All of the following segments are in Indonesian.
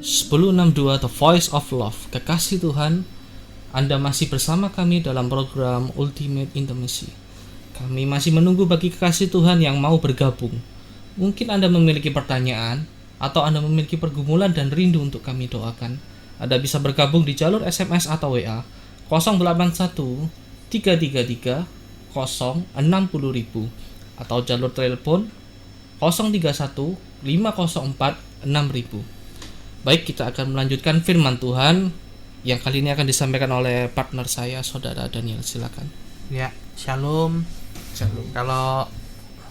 1062 The Voice of Love, Kekasih Tuhan. Anda masih bersama kami dalam program Ultimate Intimacy. Kami masih menunggu bagi kekasih Tuhan yang mau bergabung. Mungkin Anda memiliki pertanyaan atau Anda memiliki pergumulan dan rindu untuk kami doakan. Anda bisa bergabung di jalur SMS atau WA 081 333 060.000 atau jalur telepon 031 504 6000. Baik, kita akan melanjutkan firman Tuhan yang kali ini akan disampaikan oleh partner saya, Saudara Daniel. Silakan. Ya, shalom. Shalom. Kalau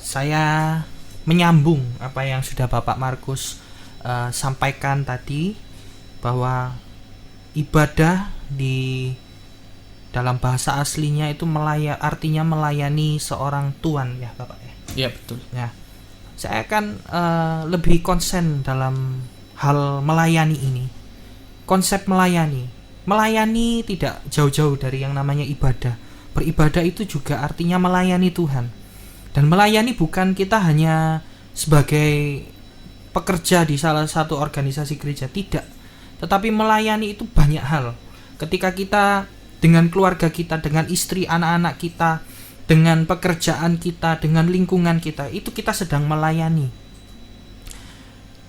saya menyambung apa yang sudah Bapak Markus sampaikan tadi, bahwa ibadah di dalam bahasa aslinya itu artinya melayani seorang tuan, ya Bapak ya. Ya, betul. Ya, saya akan lebih konsen dalam hal melayani ini. Konsep melayani tidak jauh-jauh dari yang namanya ibadah. Beribadah itu juga artinya melayani Tuhan. Dan melayani bukan kita hanya sebagai pekerja di salah satu organisasi gereja, tidak. Tetapi melayani itu banyak hal. Ketika kita dengan keluarga kita, dengan istri, anak-anak kita, dengan pekerjaan kita, dengan lingkungan kita, itu kita sedang melayani.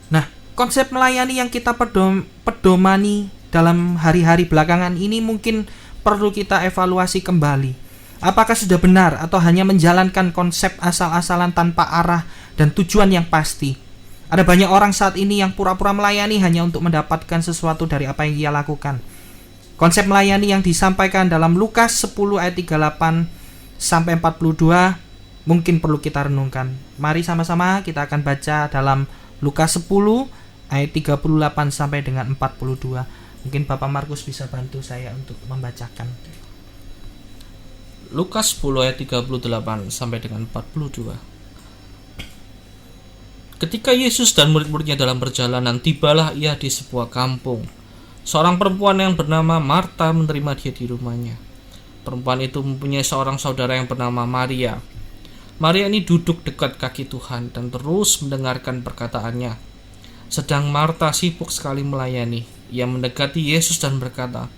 Nah, konsep melayani yang kita pedomani dalam hari-hari belakangan ini mungkin perlu kita evaluasi kembali. Apakah sudah benar atau hanya menjalankan konsep asal-asalan tanpa arah dan tujuan yang pasti? Ada banyak orang saat ini yang pura-pura melayani hanya untuk mendapatkan sesuatu dari apa yang ia lakukan. Konsep melayani yang disampaikan dalam Lukas 10 ayat 38 sampai 42 mungkin perlu kita renungkan. Mari sama-sama kita akan baca dalam Lukas 10 ayat 38 sampai dengan 42. Mungkin Bapak Markus bisa bantu saya untuk membacakan. Lukas 10 ayat 38 sampai dengan 42. Ketika Yesus dan murid-muridnya dalam perjalanan, tibalah ia di sebuah kampung. Seorang perempuan yang bernama Marta menerima dia di rumahnya. Perempuan itu mempunyai seorang saudara yang bernama Maria. Maria ini duduk dekat kaki Tuhan dan terus mendengarkan perkataannya. Sedang Marta sibuk sekali melayani. Ia mendekati Yesus dan berkata,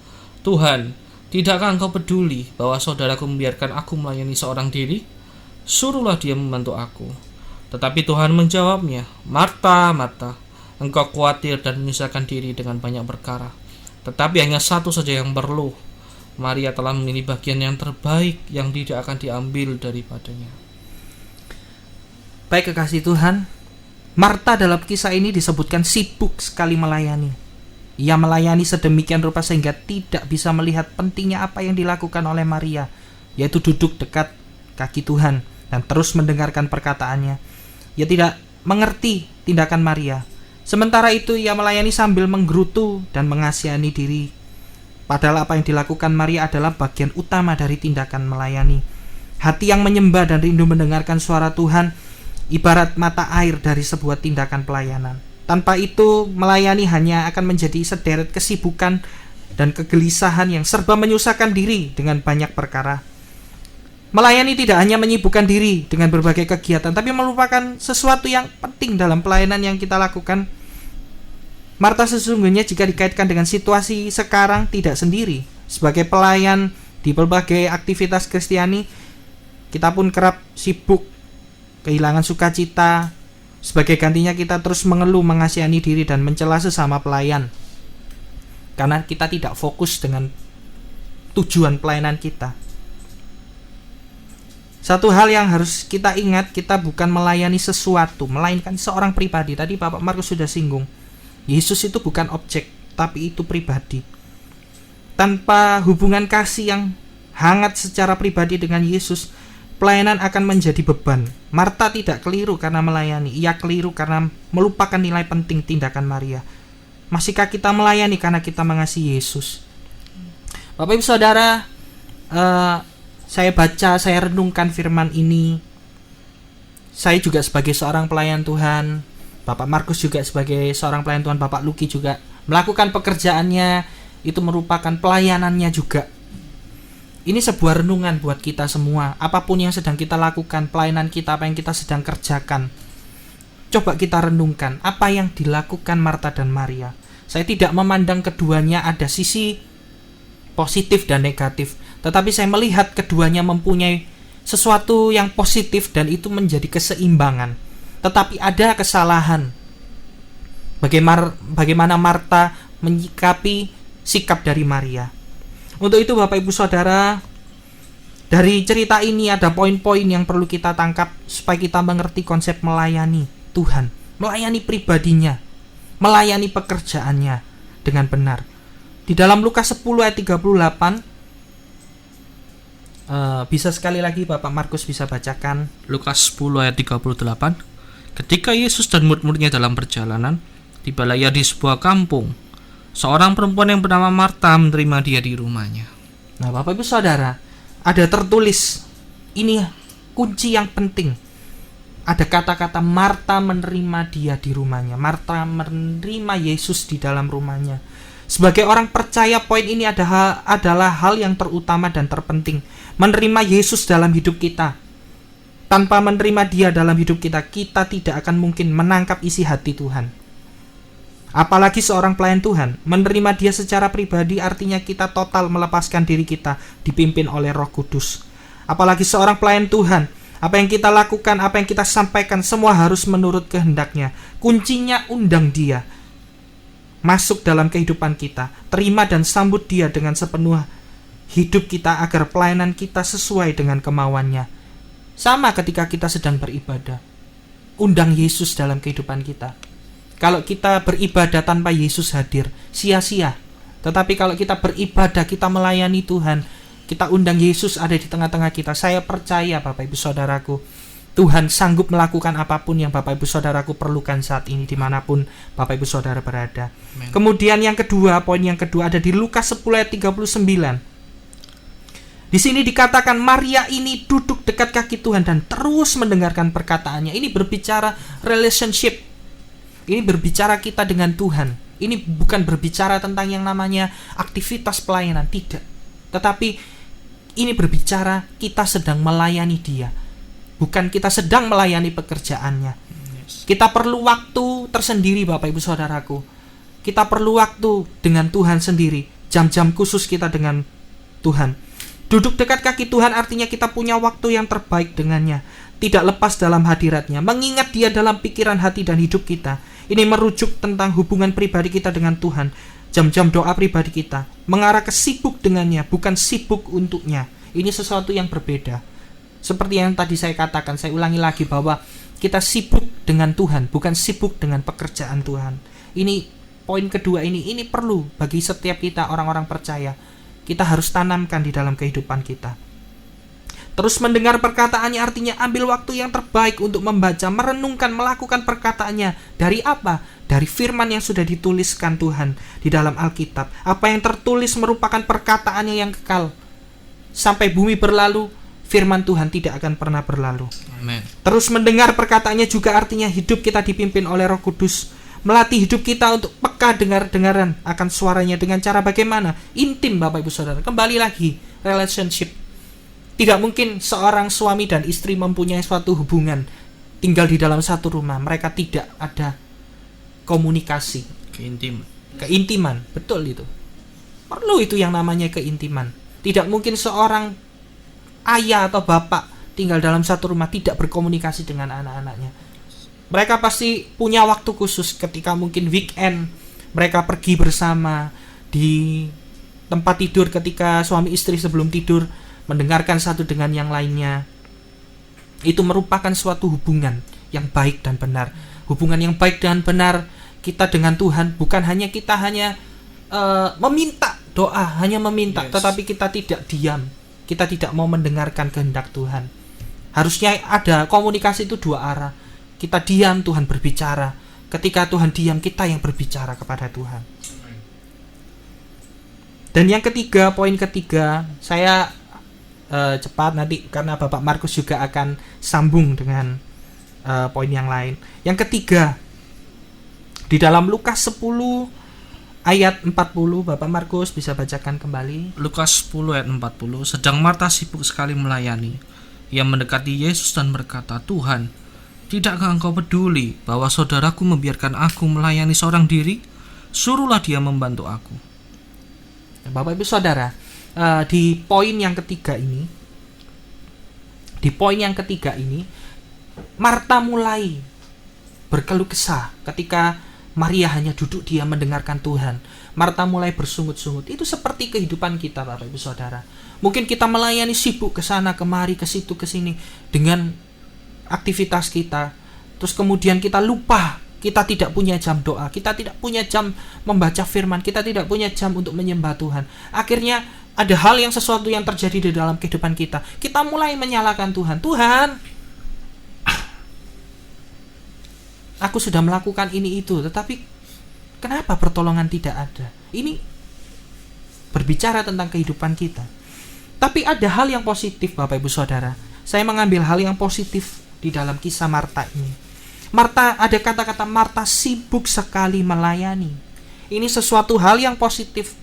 "Tuhan, tidakkah engkau peduli bahwa saudaraku membiarkan aku melayani seorang diri? Suruhlah dia membantu aku." Tetapi Tuhan menjawabnya, "Marta, Marta, engkau khawatir dan menyusahkan diri dengan banyak perkara. Tetapi hanya satu saja yang perlu. Maria telah memilih bagian yang terbaik yang tidak akan diambil daripadanya." Baik kekasih Tuhan, Marta dalam kisah ini disebutkan sibuk sekali melayani. Ia melayani sedemikian rupa sehingga tidak bisa melihat pentingnya apa yang dilakukan oleh Maria, yaitu duduk dekat kaki Tuhan dan terus mendengarkan perkataannya. Ia tidak mengerti tindakan Maria. Sementara itu ia melayani sambil menggerutu dan mengasihani diri. Padahal apa yang dilakukan Maria adalah bagian utama dari tindakan melayani. Hati yang menyembah dan rindu mendengarkan suara Tuhan ibarat mata air dari sebuah tindakan pelayanan. Tanpa itu, melayani hanya akan menjadi sederet kesibukan dan kegelisahan yang serba menyusahkan diri dengan banyak perkara. Melayani tidak hanya menyibukkan diri dengan berbagai kegiatan, tapi merupakan sesuatu yang penting dalam pelayanan yang kita lakukan. Marta sesungguhnya jika dikaitkan dengan situasi sekarang tidak sendiri. Sebagai pelayan di berbagai aktivitas Kristiani, kita pun kerap sibuk, kehilangan sukacita. Sebagai gantinya kita terus mengeluh, mengasihani diri dan mencela sesama pelayan, karena kita tidak fokus dengan tujuan pelayanan kita. Satu hal yang harus kita ingat, kita bukan melayani sesuatu, melainkan seorang pribadi. Tadi Bapak Markus sudah singgung, Yesus itu bukan objek, tapi itu pribadi. Tanpa hubungan kasih yang hangat secara pribadi dengan Yesus, pelayanan akan menjadi beban. Marta tidak keliru karena melayani, ia keliru karena melupakan nilai penting tindakan Maria. Masihkah kita melayani karena kita mengasihi Yesus? Bapak Ibu Saudara, saya baca, saya renungkan firman ini. Saya juga sebagai seorang pelayan Tuhan, Bapak Markus juga sebagai seorang pelayan Tuhan, Bapak Luki juga melakukan pekerjaannya, itu merupakan pelayanannya juga. Ini sebuah renungan buat kita semua. Apapun yang sedang kita lakukan, pelayanan kita, apa yang kita sedang kerjakan, coba kita renungkan apa yang dilakukan Marta dan Maria. Saya tidak memandang keduanya ada sisi positif dan negatif, tetapi saya melihat keduanya mempunyai sesuatu yang positif dan itu menjadi keseimbangan. Tetapi ada kesalahan. Bagaimana Marta menyikapi sikap dari Maria. Untuk itu Bapak Ibu Saudara, dari cerita ini ada poin-poin yang perlu kita tangkap supaya kita mengerti konsep melayani Tuhan, melayani pribadinya, melayani pekerjaannya dengan benar. Di dalam Lukas 10 ayat 38, bisa sekali lagi Bapak Markus bisa bacakan. Lukas 10 ayat 38. Ketika Yesus dan murid-muridnya dalam perjalanan, tibalah ia di sebuah kampung. Seorang perempuan yang bernama Marta menerima dia di rumahnya. Nah, Bapak Ibu Saudara, ada tertulis, ini kunci yang penting. Ada kata-kata Marta menerima dia di rumahnya. Marta menerima Yesus di dalam rumahnya. Sebagai orang percaya, poin ini adalah hal yang terutama dan terpenting. Menerima Yesus dalam hidup kita. Tanpa menerima dia dalam hidup kita, kita tidak akan mungkin menangkap isi hati Tuhan. Apalagi seorang pelayan Tuhan, menerima dia secara pribadi artinya kita total melepaskan diri kita dipimpin oleh Roh Kudus. Apalagi seorang pelayan Tuhan, apa yang kita lakukan, apa yang kita sampaikan, semua harus menurut kehendaknya. Kuncinya undang dia masuk dalam kehidupan kita, terima dan sambut dia dengan sepenuh hidup kita agar pelayanan kita sesuai dengan kemauannya. Sama ketika kita sedang beribadah, undang Yesus dalam kehidupan kita. Kalau kita beribadah tanpa Yesus hadir, sia-sia. Tetapi kalau kita beribadah, kita melayani Tuhan, kita undang Yesus ada di tengah-tengah kita, saya percaya Bapak Ibu Saudaraku, Tuhan sanggup melakukan apapun yang Bapak Ibu Saudaraku perlukan saat ini dimanapun Bapak Ibu Saudara berada. Amen. Kemudian yang kedua, poin yang kedua ada di Lukas 10 ayat 39. Di sini dikatakan Maria ini duduk dekat kaki Tuhan dan terus mendengarkan perkataannya. Ini berbicara relationship. Ini berbicara kita dengan Tuhan. Ini bukan berbicara tentang yang namanya aktivitas pelayanan, tidak. Tetapi ini berbicara kita sedang melayani dia. Bukan kita sedang melayani pekerjaannya. Kita perlu waktu tersendiri Bapak Ibu Saudaraku. Kita perlu waktu dengan Tuhan sendiri. Jam-jam khusus kita dengan Tuhan. Duduk dekat kaki Tuhan artinya kita punya waktu yang terbaik dengannya. Tidak lepas dalam hadiratnya. Mengingat dia dalam pikiran, hati, dan hidup kita. Ini merujuk tentang hubungan pribadi kita dengan Tuhan. Jam-jam doa pribadi kita mengarah ke sibuk dengannya, bukan sibuk untuknya. Ini sesuatu yang berbeda. Seperti yang tadi saya katakan, saya ulangi lagi bahwa kita sibuk dengan Tuhan, bukan sibuk dengan pekerjaan Tuhan. Ini poin kedua ini perlu bagi setiap kita orang-orang percaya. Kita harus tanamkan di dalam kehidupan kita. Terus mendengar perkataannya artinya ambil waktu yang terbaik untuk membaca, merenungkan, melakukan perkataannya. Dari apa? Dari firman yang sudah dituliskan Tuhan di dalam Alkitab. Apa yang tertulis merupakan perkataannya yang kekal. Sampai bumi berlalu, firman Tuhan tidak akan pernah berlalu. Amen. Terus mendengar perkataannya juga artinya hidup kita dipimpin oleh Roh Kudus. Melatih hidup kita untuk peka dengar-dengaran akan suaranya dengan cara bagaimana? Intim Bapak Ibu Saudara. Kembali lagi, relationship. Tidak mungkin seorang suami dan istri mempunyai suatu hubungan tinggal di dalam satu rumah. Mereka tidak ada komunikasi. Keintiman, betul itu. Perlu itu yang namanya keintiman. Tidak mungkin seorang ayah atau bapak tinggal dalam satu rumah tidak berkomunikasi dengan anak-anaknya. Mereka pasti punya waktu khusus ketika mungkin weekend. Mereka pergi bersama di tempat tidur ketika suami istri sebelum tidur mendengarkan satu dengan yang lainnya. Itu merupakan suatu hubungan yang baik dan benar. Hubungan yang baik dan benar kita dengan Tuhan bukan hanya kita meminta doa, hanya meminta, tetapi kita tidak diam. Kita tidak mau mendengarkan kehendak Tuhan. Harusnya ada komunikasi itu dua arah. Kita diam, Tuhan berbicara. Ketika Tuhan diam, kita yang berbicara kepada Tuhan. Dan yang ketiga, poin ketiga, saya cepat nanti karena Bapak Markus juga akan sambung dengan poin yang lain. Yang ketiga, di dalam Lukas 10 ayat 40, Bapak Markus bisa bacakan kembali. Lukas 10 ayat 40. Sedang Marta sibuk sekali melayani. Ia mendekati Yesus dan berkata, "Tuhan, tidakkah engkau peduli bahwa saudaraku membiarkan aku melayani seorang diri? Suruhlah dia membantu aku. Bapak Ibu Saudara, di poin yang ketiga ini, Marta mulai berkeluh kesah ketika Maria hanya duduk diam mendengarkan Tuhan. Marta mulai bersungut-sungut. Itu seperti kehidupan kita, Bapak Ibu Saudara. Mungkin kita melayani, sibuk ke sana kemari, ke situ ke sini dengan aktivitas kita. Terus kemudian kita lupa, kita tidak punya jam doa, kita tidak punya jam membaca firman, kita tidak punya jam untuk menyembah Tuhan. Akhirnya ada hal yang sesuatu yang terjadi di dalam kehidupan kita. Kita mulai menyalahkan Tuhan. Tuhan, aku sudah melakukan ini itu, tetapi kenapa pertolongan tidak ada? Ini berbicara tentang kehidupan kita. Tapi ada hal yang positif, Bapak Ibu Saudara. Saya mengambil hal yang positif di dalam kisah Marta ini. Marta, ada kata-kata Marta sibuk sekali melayani. Ini sesuatu hal yang positif.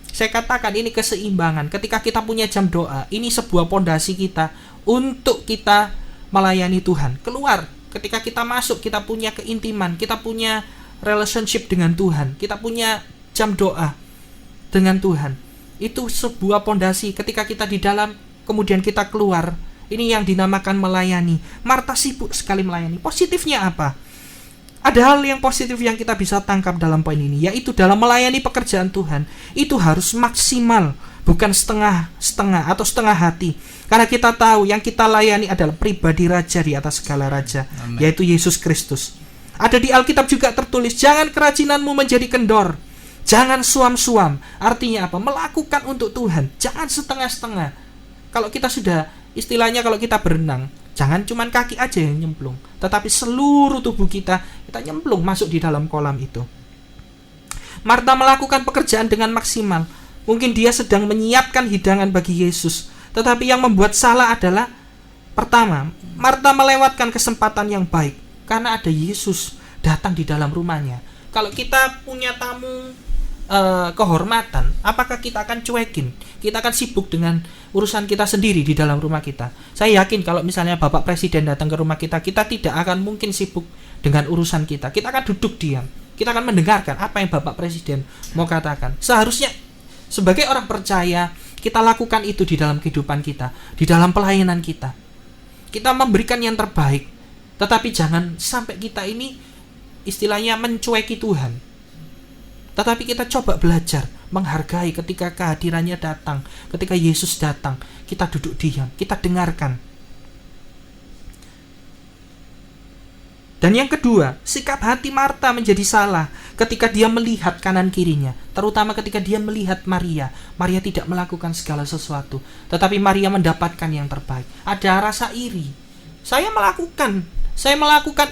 Saya katakan ini keseimbangan. Ketika kita punya jam doa, ini sebuah pondasi kita untuk kita melayani Tuhan. Keluar, ketika kita masuk, kita punya keintiman, kita punya relationship dengan Tuhan, kita punya jam doa dengan Tuhan. Itu sebuah pondasi. Ketika kita di dalam, kemudian kita keluar, ini yang dinamakan melayani. Marta sibuk sekali melayani. Positifnya apa? Ada hal yang positif yang kita bisa tangkap dalam poin ini, yaitu dalam melayani pekerjaan Tuhan, itu harus maksimal, bukan setengah-setengah atau setengah hati. Karena kita tahu yang kita layani adalah pribadi raja di atas segala raja, Amen. Yaitu Yesus Kristus. Ada di Alkitab juga tertulis, jangan kerajinanmu menjadi kendor, jangan suam-suam. Artinya apa? Melakukan untuk Tuhan, jangan setengah-setengah. Kalau kita sudah, istilahnya kalau kita berenang, jangan cuma kaki aja yang nyemplung, tetapi seluruh tubuh kita nyemplung masuk di dalam kolam itu. Marta melakukan pekerjaan dengan maksimal. Mungkin dia sedang menyiapkan hidangan bagi Yesus, tetapi yang membuat salah adalah, pertama, Marta melewatkan kesempatan yang baik karena ada Yesus datang di dalam rumahnya. Kalau kita punya tamu kehormatan, apakah kita akan cuekin? Kita akan sibuk dengan urusan kita sendiri di dalam rumah kita. Saya yakin kalau misalnya Bapak Presiden datang ke rumah kita, kita tidak akan mungkin sibuk dengan urusan kita. Kita akan duduk diam. Kita akan mendengarkan apa yang Bapak Presiden mau katakan. Seharusnya sebagai orang percaya, kita lakukan itu di dalam kehidupan kita, di dalam pelayanan kita. Kita memberikan yang terbaik, tetapi jangan sampai kita ini istilahnya mencueki Tuhan. Tetapi kita coba belajar menghargai ketika kehadirannya datang, ketika Yesus datang, kita duduk diam, kita dengarkan. Dan yang kedua, sikap hati Marta menjadi salah ketika dia melihat kanan kirinya, terutama ketika dia melihat Maria. Maria tidak melakukan segala sesuatu, tetapi Maria mendapatkan yang terbaik. Ada rasa iri. Saya melakukan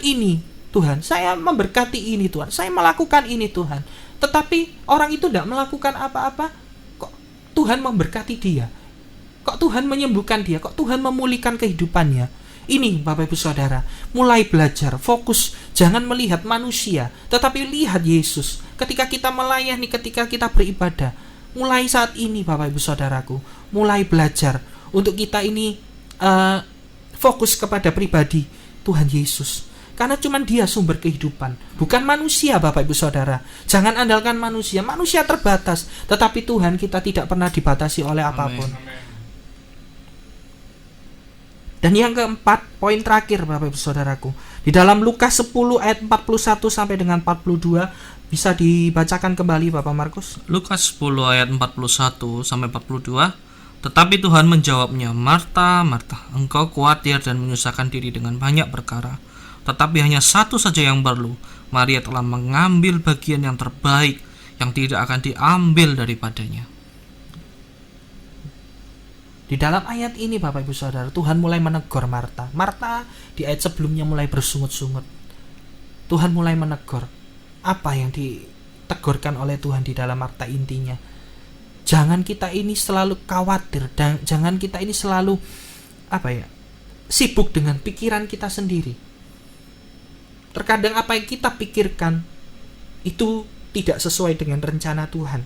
ini, Tuhan. Saya memberkati ini, Tuhan. Saya melakukan ini, Tuhan. Tetapi orang itu tidak melakukan apa-apa. Kok Tuhan memberkati dia? Kok Tuhan menyembuhkan dia? Kok Tuhan memulihkan kehidupannya? Ini Bapak Ibu Saudara, mulai belajar, fokus. Jangan melihat manusia, tetapi lihat Yesus. Ketika kita melayani, ketika kita beribadah, mulai saat ini Bapak Ibu Saudaraku, mulai belajar untuk kita ini fokus kepada pribadi Tuhan Yesus. Karena cuma dia sumber kehidupan, bukan manusia Bapak Ibu Saudara. Jangan andalkan manusia. Manusia terbatas, tetapi Tuhan kita tidak pernah dibatasi oleh apapun. Amen. Dan yang keempat, poin terakhir Bapak Ibu Saudaraku, di dalam Lukas 10 ayat 41 sampai dengan 42, bisa dibacakan kembali Bapak Markus. Lukas 10 ayat 41 sampai 42. Tetapi Tuhan menjawabnya, Marta, Marta, engkau khawatir dan menyusahkan diri dengan banyak perkara. Tetapi hanya satu saja yang perlu. Maria telah mengambil bagian yang terbaik, yang tidak akan diambil daripadanya. Di dalam ayat ini Bapak Ibu Saudara, Tuhan mulai menegur Marta. Marta di ayat sebelumnya mulai bersungut-sungut. Tuhan mulai menegur. Apa yang ditegurkan oleh Tuhan di dalam Marta intinya? Jangan kita ini selalu khawatir, dan jangan kita ini selalu sibuk dengan pikiran kita sendiri. Terkadang apa yang kita pikirkan itu tidak sesuai dengan rencana Tuhan.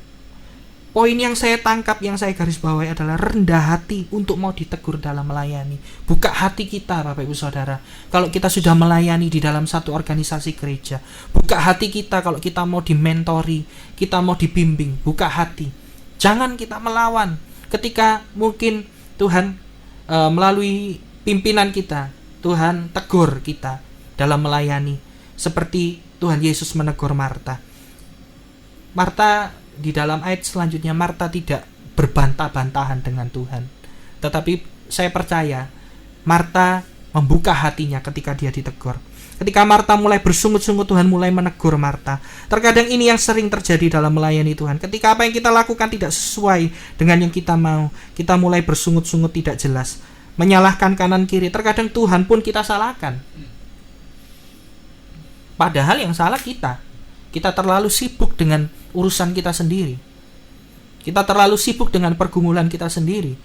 Poin yang saya tangkap, yang saya garis bawahi adalah rendah hati untuk mau ditegur dalam melayani. Buka hati kita Bapak Ibu Saudara. Kalau kita sudah melayani di dalam satu organisasi gereja, buka hati kita kalau kita mau dimentori, kita mau dibimbing, buka hati. Jangan kita melawan. Ketika mungkin Tuhan melalui pimpinan kita, Tuhan tegur kita dalam melayani. Seperti Tuhan Yesus menegur Marta. Marta di dalam ayat selanjutnya, Marta tidak berbantah-bantahan dengan Tuhan. Tetapi saya percaya Marta membuka hatinya ketika dia ditegur. Ketika Marta mulai bersungut-sungut, Tuhan mulai menegur Marta. Terkadang ini yang sering terjadi dalam melayani Tuhan. Ketika apa yang kita lakukan tidak sesuai dengan yang kita mau, kita mulai bersungut-sungut tidak jelas, menyalahkan kanan kiri. Terkadang Tuhan pun kita salahkan. Padahal yang salah kita. Kita terlalu sibuk dengan urusan kita sendiri. Kita terlalu sibuk dengan pergumulan kita sendiri.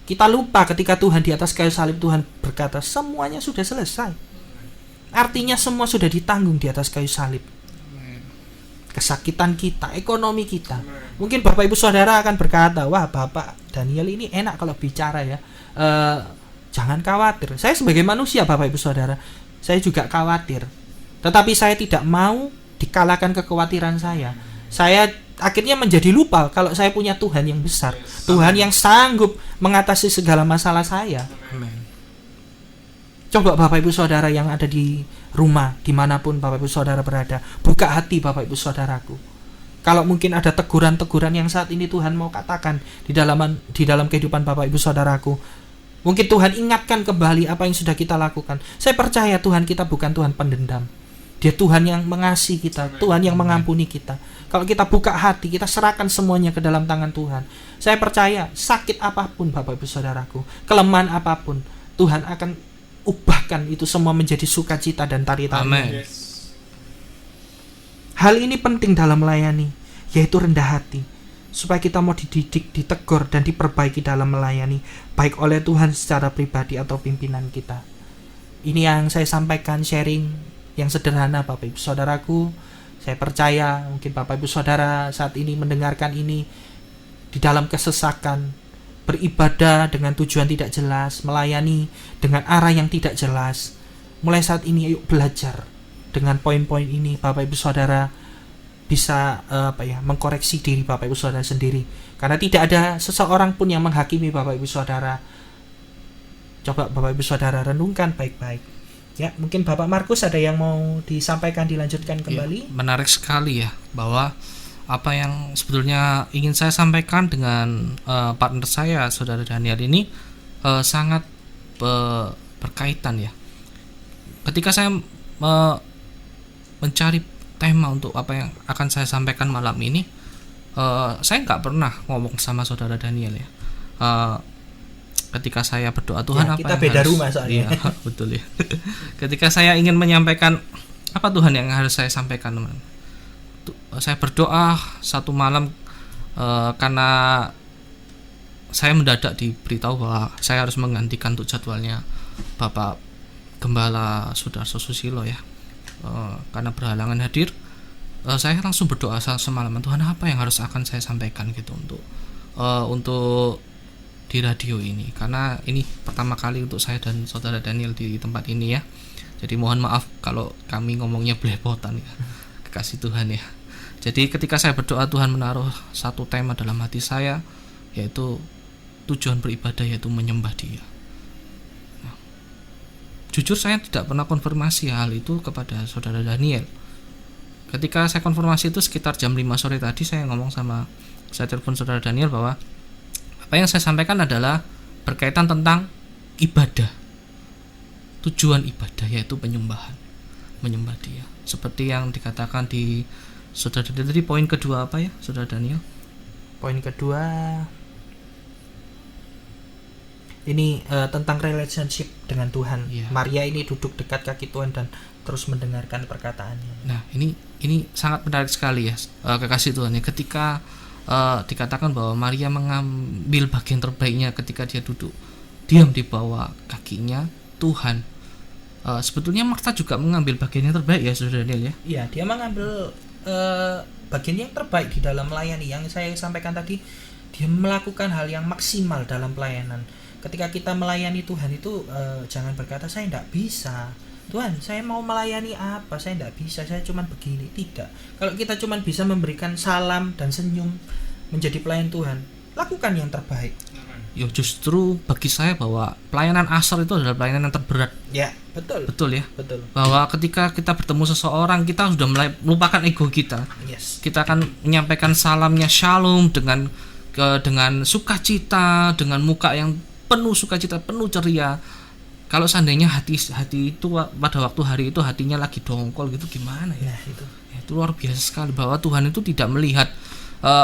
Kita lupa ketika Tuhan di atas kayu salib, Tuhan berkata semuanya sudah selesai. Artinya semua sudah ditanggung di atas kayu salib. Kesakitan kita, ekonomi kita. Mungkin Bapak Ibu Saudara akan berkata, wah Bapak Daniel ini enak kalau bicara ya. Jangan khawatir. Saya sebagai manusia Bapak Ibu Saudara, saya juga khawatir. Tetapi saya tidak mau dikalahkan kekhawatiran saya. Saya akhirnya menjadi lupa kalau saya punya Tuhan yang besar, Tuhan yang sanggup mengatasi segala masalah saya. Amen. Coba Bapak Ibu Saudara yang ada di rumah, dimanapun Bapak Ibu Saudara berada, buka hati Bapak Ibu Saudaraku. Kalau mungkin ada teguran-teguran yang saat ini Tuhan mau katakan di dalam kehidupan Bapak Ibu Saudaraku, mungkin Tuhan ingatkan kembali apa yang sudah kita lakukan. Saya percaya Tuhan kita bukan Tuhan pendendam. Dia Tuhan yang mengasihi kita, Tuhan yang mengampuni kita. Kalau kita buka hati, kita serahkan semuanya ke dalam tangan Tuhan. Saya percaya sakit apapun Bapak Ibu Saudaraku, kelemahan apapun, Tuhan akan ubahkan itu semua menjadi sukacita dan tari-tarian. Hal ini penting dalam melayani, yaitu rendah hati, supaya kita mau dididik, ditegur, dan diperbaiki dalam melayani, baik oleh Tuhan secara pribadi atau pimpinan kita. Ini yang saya sampaikan, sharing yang sederhana Bapak Ibu Saudaraku. Saya percaya mungkin Bapak Ibu Saudara saat ini mendengarkan ini di dalam kesesakan, beribadah dengan tujuan tidak jelas, melayani dengan arah yang tidak jelas. Mulai saat ini ayo belajar dengan poin-poin ini. Bapak Ibu Saudara bisa mengkoreksi diri Bapak Ibu Saudara sendiri, karena tidak ada seseorang pun yang menghakimi Bapak Ibu Saudara. Coba Bapak Ibu Saudara renungkan baik-baik. Ya, mungkin Bapak Markus ada yang mau disampaikan, dilanjutkan kembali. Ya, menarik sekali ya, bahwa apa yang sebetulnya ingin saya sampaikan dengan partner saya, Saudara Daniel ini sangat berkaitan ya. Ketika saya mencari tema untuk apa yang akan saya sampaikan malam ini, saya nggak pernah ngomong sama Saudara Daniel ya. Ketika saya berdoa Tuhan, ya, apa kita yang beda harus, rumah soalnya. ya, betul ya. Ketika saya ingin menyampaikan apa Tuhan yang harus saya sampaikan, teman, saya berdoa satu malam karena saya mendadak diberitahu bahwa saya harus menggantikan untuk jadwalnya Bapak Gembala Sudarso Susilo ya, karena berhalangan hadir. Saya langsung berdoa semalaman, Tuhan apa yang harus akan saya sampaikan gitu untuk di radio ini, karena ini pertama kali untuk saya dan Saudara Daniel di tempat ini ya. Jadi mohon maaf kalau kami ngomongnya belepotan ya, kekasih Tuhan ya. Jadi ketika saya berdoa, Tuhan menaruh satu tema dalam hati saya, yaitu tujuan beribadah, yaitu menyembah Dia. Nah, jujur saya tidak pernah konfirmasi hal itu kepada Saudara Daniel. Ketika saya konfirmasi itu sekitar jam 5 sore tadi, saya telepon Saudara Daniel bahwa apa yang saya sampaikan adalah berkaitan tentang ibadah. Tujuan ibadah yaitu penyembahan, menyembah Dia. Seperti yang dikatakan di Saudara Daniel tadi, poin kedua apa ya, Saudara Daniel? Poin kedua ini tentang relationship dengan Tuhan. Ya. Maria ini duduk dekat kaki Tuhan dan terus mendengarkan perkataannya. Nah, ini sangat menarik sekali ya, kekasih Tuhan ya. Ketika dikatakan bahwa Maria mengambil bagian terbaiknya ketika dia duduk diam di bawah kakinya Tuhan. Sebetulnya Marta juga mengambil bagian yang terbaik ya, Saudara Daniel ya. Iya, dia mengambil bagian yang terbaik di dalam melayani. Yang saya sampaikan tadi, dia melakukan hal yang maksimal dalam pelayanan. Ketika kita melayani Tuhan itu jangan berkata saya tidak bisa, Tuhan saya mau melayani apa, saya tidak bisa, saya cuma begini. Tidak. Kalau kita cuma bisa memberikan salam dan senyum menjadi pelayan Tuhan, lakukan yang terbaik. Ya justru bagi saya bahwa pelayanan asar itu adalah pelayanan yang terberat. Ya, betul. Betul ya. Betul. Bahwa ketika kita bertemu seseorang, kita sudah mulai melupakan ego kita. Yes. Kita akan menyampaikan salamnya shalom dengan sukacita, dengan muka yang penuh sukacita, penuh ceria. Kalau seandainya hati itu pada waktu hari itu hatinya lagi dongkol gitu, gimana ya? Nah, Itu luar biasa sekali bahwa Tuhan itu tidak melihat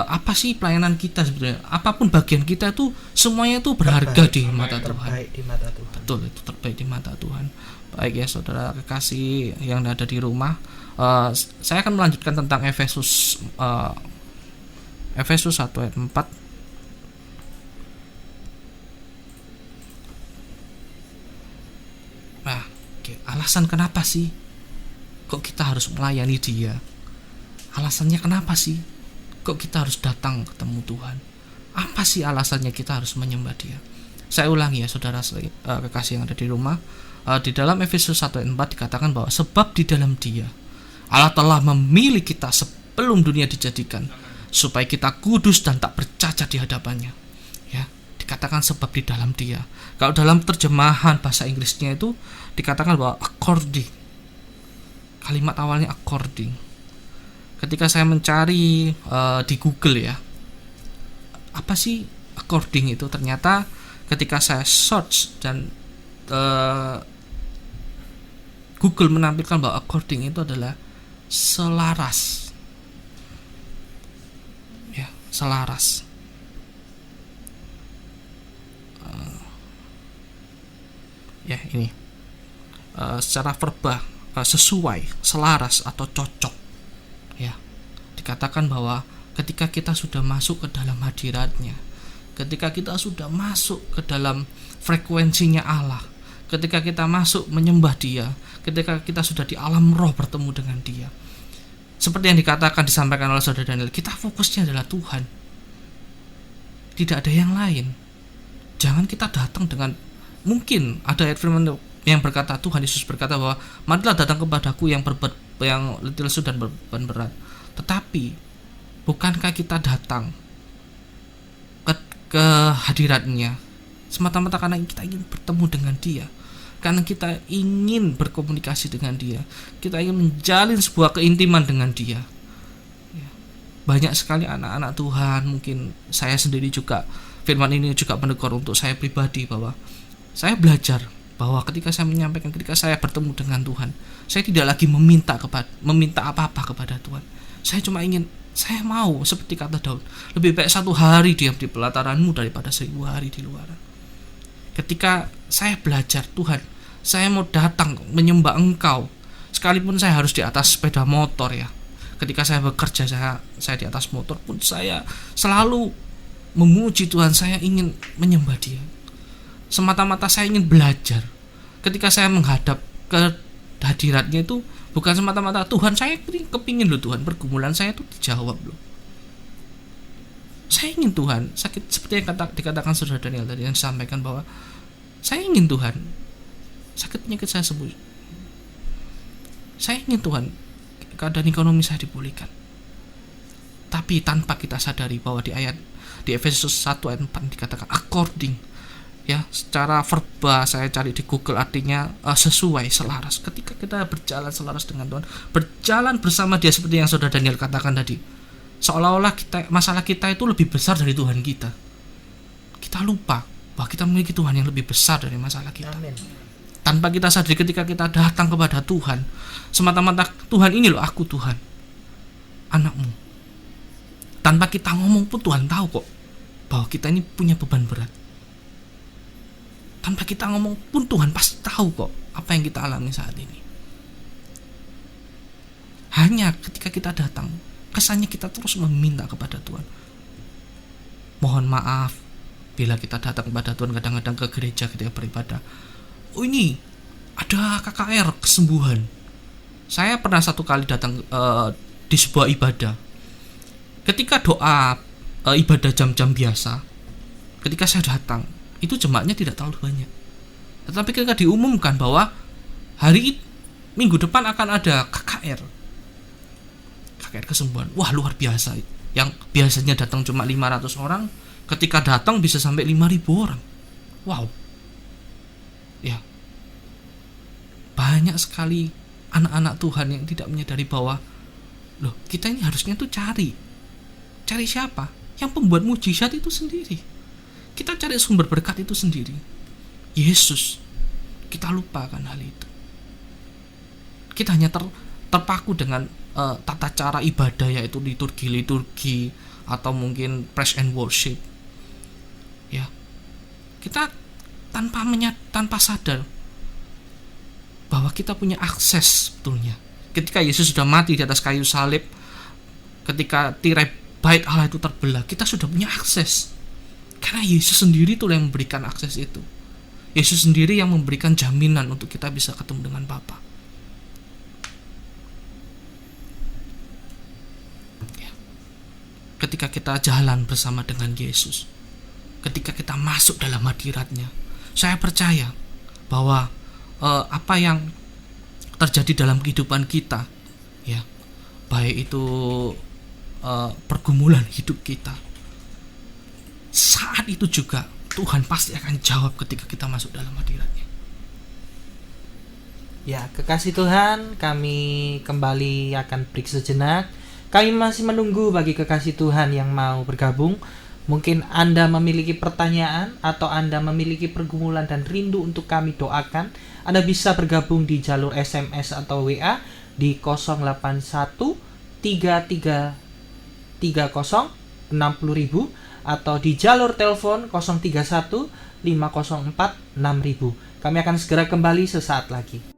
apa sih pelayanan kita sebenarnya, apapun bagian kita itu semuanya itu berharga di mata Tuhan. Terbaik di mata Tuhan. Betul, itu terbaik di mata Tuhan. Baik ya saudara kekasih yang ada di rumah, saya akan melanjutkan tentang Efesus 1 ayat 4. Nah, alasan kenapa sih kok kita harus melayani Dia? Alasannya kenapa sih kok kita harus datang ketemu Tuhan? Apa sih alasannya kita harus menyembah Dia? Saya ulangi ya saudara kekasih yang ada di rumah, di dalam Efesus 1 ayat 4 dikatakan bahwa sebab di dalam Dia Allah telah memilih kita sebelum dunia dijadikan, supaya kita kudus dan tak bercacat di hadapannya. Ya, dikatakan sebab di dalam Dia. Kalau dalam terjemahan bahasa Inggrisnya itu dikatakan bahwa according. Kalimat awalnya according. Ketika saya mencari di Google ya, apa sih according itu, ternyata ketika saya search dan Google menampilkan bahwa according itu adalah selaras. Ya, selaras. Ya ini secara verba sesuai, selaras atau cocok. Ya, dikatakan bahwa ketika kita sudah masuk ke dalam hadiratnya, ketika kita sudah masuk ke dalam frekuensinya Allah, ketika kita masuk menyembah Dia, ketika kita sudah di alam roh bertemu dengan Dia, seperti yang disampaikan oleh saudara Daniel, kita fokusnya adalah Tuhan, tidak ada yang lain. Jangan kita datang dengan, mungkin ada ayat firman yang berkata, Tuhan Yesus berkata bahwa marilah datang kepadaku yang letih lesu dan beban berat. Tetapi bukankah kita datang ke hadiratnya semata-mata karena kita ingin bertemu dengan Dia, karena kita ingin berkomunikasi dengan Dia, kita ingin menjalin sebuah keintiman dengan Dia. Banyak sekali anak-anak Tuhan, mungkin saya sendiri juga, firman ini juga menegur untuk saya pribadi, bahwa saya belajar bahwa ketika saya menyampaikan, ketika saya bertemu dengan Tuhan, saya tidak lagi meminta apa-apa kepada Tuhan. Saya cuma ingin, saya mau seperti kata Daud, lebih baik 1 hari diam di pelataran-Mu daripada 1000 hari di luar. Ketika saya belajar, Tuhan, saya mau datang menyembah Engkau, sekalipun saya harus di atas sepeda motor ya. Ketika saya bekerja, saya di atas motor pun saya selalu memuji Tuhan, saya ingin menyembah Dia. Semata-mata saya ingin belajar. Ketika saya menghadap ke hadiratnya itu bukan semata-mata Tuhan, saya kepingin loh Tuhan, pergumulan saya itu dijawab loh. Saya ingin Tuhan, sakit seperti yang dikatakan saudara Daniel tadi, yang disampaikan bahwa saya ingin Tuhan, sakit penyakit saya sembuh. Saya ingin Tuhan, keadaan ekonomi saya dipulihkan. Tapi tanpa kita sadari bahwa di Efesus 1 ayat 4 dikatakan according. Ya, secara verba saya cari di Google artinya sesuai, selaras. Ketika kita berjalan selaras dengan Tuhan, berjalan bersama Dia seperti yang saudara Daniel katakan tadi, seolah-olah masalah kita itu lebih besar dari Tuhan kita. Kita lupa bahwa kita memiliki Tuhan yang lebih besar dari masalah kita. Amin. Tanpa kita sadari, ketika kita datang kepada Tuhan, semata-mata Tuhan, ini loh aku Tuhan, anakmu. Tanpa kita ngomong pun Tuhan tahu kok bahwa kita ini punya beban berat. Tanpa kita ngomong pun Tuhan pasti tahu kok apa yang kita alami saat ini. Hanya ketika kita datang, kesannya kita terus meminta kepada Tuhan. Mohon maaf bila kita datang kepada Tuhan kadang-kadang ke gereja ketika beribadah, oh ini ada KKR kesembuhan. Saya pernah satu kali datang di sebuah ibadah, Ketika doa ibadah jam-jam biasa, ketika saya datang, itu jemaatnya tidak terlalu banyak. Tetapi ketika diumumkan bahwa minggu depan akan ada KKR kesembuhan, wah luar biasa. Yang biasanya datang cuma 500 orang, ketika datang bisa sampai 5.000 orang. Wow. Ya. Banyak sekali anak-anak Tuhan yang tidak menyadari bahwa loh, kita ini harusnya tuh cari siapa? Yang pembuat mujizat itu sendiri. Kita cari sumber berkat itu sendiri, Yesus. Kita lupakan hal itu. Kita hanya terpaku dengan tata cara ibadah, yaitu liturgi atau mungkin praise and worship. Ya, kita tanpa sadar bahwa kita punya akses sebetulnya. Ketika Yesus sudah mati di atas kayu salib, ketika tirai bait Allah itu terbelah, kita sudah punya akses. Karena Yesus sendiri itu yang memberikan akses itu. Yesus sendiri yang memberikan jaminan untuk kita bisa ketemu dengan Bapa. Ya. Ketika kita jalan bersama dengan Yesus, ketika kita masuk dalam hadirat-Nya, saya percaya bahwa apa yang terjadi dalam kehidupan kita, ya, baik itu pergumulan hidup kita, saat itu juga Tuhan pasti akan jawab ketika kita masuk dalam hadirat-Nya. Ya, kekasih Tuhan, kami kembali akan break sejenak. Kami masih menunggu bagi kekasih Tuhan yang mau bergabung. Mungkin Anda memiliki pertanyaan atau Anda memiliki pergumulan dan rindu untuk kami doakan. Anda bisa bergabung di jalur SMS atau WA di 081 3330 60.000 atau di jalur telepon 031 504 6000. Kami akan segera kembali sesaat lagi.